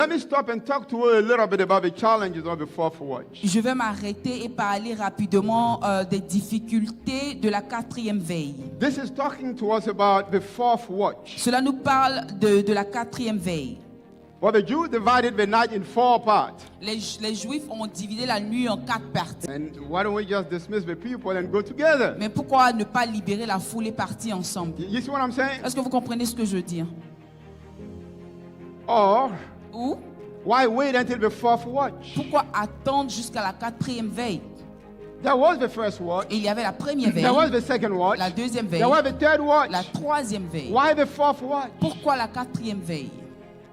Let me stop and talk to you a little bit about the challenges of the fourth watch. Je vais m'arrêter et parler rapidement des difficultés de la 4e veille. This is talking to us about the fourth watch. Cela nous parle de la 4e veille. Well, the Jews divided the night in 4 parts. Les Juifs ont divisé la nuit en 4 parties. And why don't we just dismiss the people and go together? Mais pourquoi ne pas libérer la foule et partir ensemble? You see what I'm saying? Est-ce que vous comprenez ce que je veux dire? Or, Ou why wait until the fourth watch? pourquoi attendre jusqu'à la 4e veille? There was the first watch. Et il y avait la première veille, There was the second watch. la deuxième veille, There was the third watch. la 3e veille. Why the fourth watch? Pourquoi la 4e veille?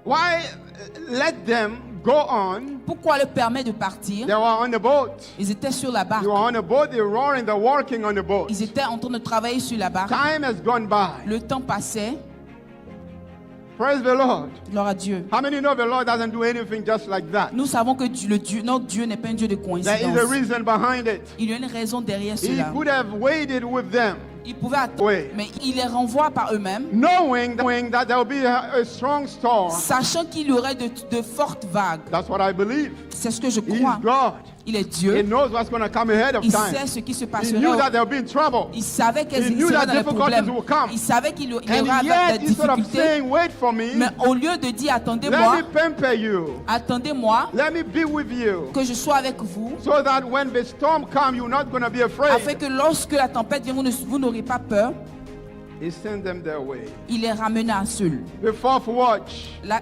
Why let them go on? Pourquoi le permet de partir? They were on the boat. Ils étaient sur la barque. They were on the boat. They were roaring. They're working on the boat. Ils étaient en train de travailler sur la barque. Time has gone by. Le temps passait. Praise the Lord. Gloire à Dieu. How many know the Lord doesn't do anything just like that? Nous savons que notre Dieu n'est pas un Dieu de There is a coïncidence. reason behind it. Il y a une raison derrière He cela. could have waited with them, Il pouvait attendre, Oui. mais il les renvoie par eux-mêmes, knowing that there will be a strong storm. sachant qu'il y aurait de fortes vagues. That's what I believe. C'est ce que je He's crois. God. Il est He Dieu. knows what's going to come ahead of Il time. sait ce qui se He passerait. knew that there will be trouble. Il savait He qu'ils knew seraient that dans les difficulties problèmes. will come. Il savait qu'il y And aura yet, des instead of difficultés. saying, wait for me, Mais au lieu de dire let attendez-moi, me pamper you. attendez-moi, Let me be with you. que je sois avec vous, So that when the storm comes, you're not going to be afin afraid. que lorsque la tempête vient, vous n'aurez pas peur. He sent them their way. Il les ramena seuls. The fourth watch La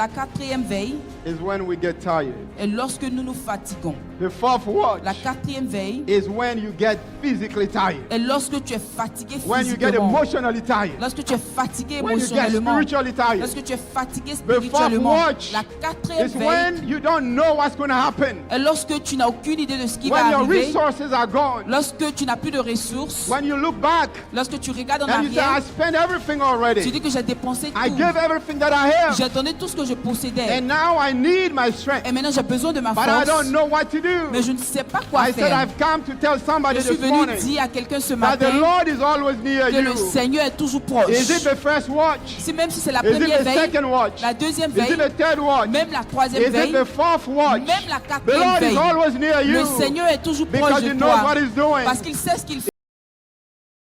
4e veille is when we get tired. est lorsque nous nous fatiguons. The fourth watch La 4e veille is when you get physically tired. est lorsque tu es fatigué When you get physiquement. emotionally tired. Lorsque tu es fatigué When you get émotionnellement. spiritually tired. Lorsque tu es fatigué The fourth spirituellement. watch La 4e is veille when you don't know what's going to happen. est lorsque tu n'as aucune idée de ce qui va When your arriver. resources are gone. Lorsque tu n'as plus de ressources. When you look back Lorsque tu regardes en and you say, I arrière. spent everything Tu already. dis que j'ai dépensé I tout. gave everything that I have. J'ai donné tout ce que je possédais. And now I need my strength. Et maintenant j'ai besoin de ma But I don't force. know what to do. Mais je ne sais pas quoi I said, faire. I've come to tell somebody Je suis this venu morning dire à quelqu'un ce that the matin Lord is always near que le you. Seigneur est toujours proche. Is it the first watch? Si même si c'est la Is it première the veille, second watch? la deuxième Is veille, it the third watch? même la troisième Is it veille, the fourth watch? même la The quatrième Lord is veille, always near le you Seigneur est toujours proche because de He knows what toi He's doing. parce qu'il sait ce qu'il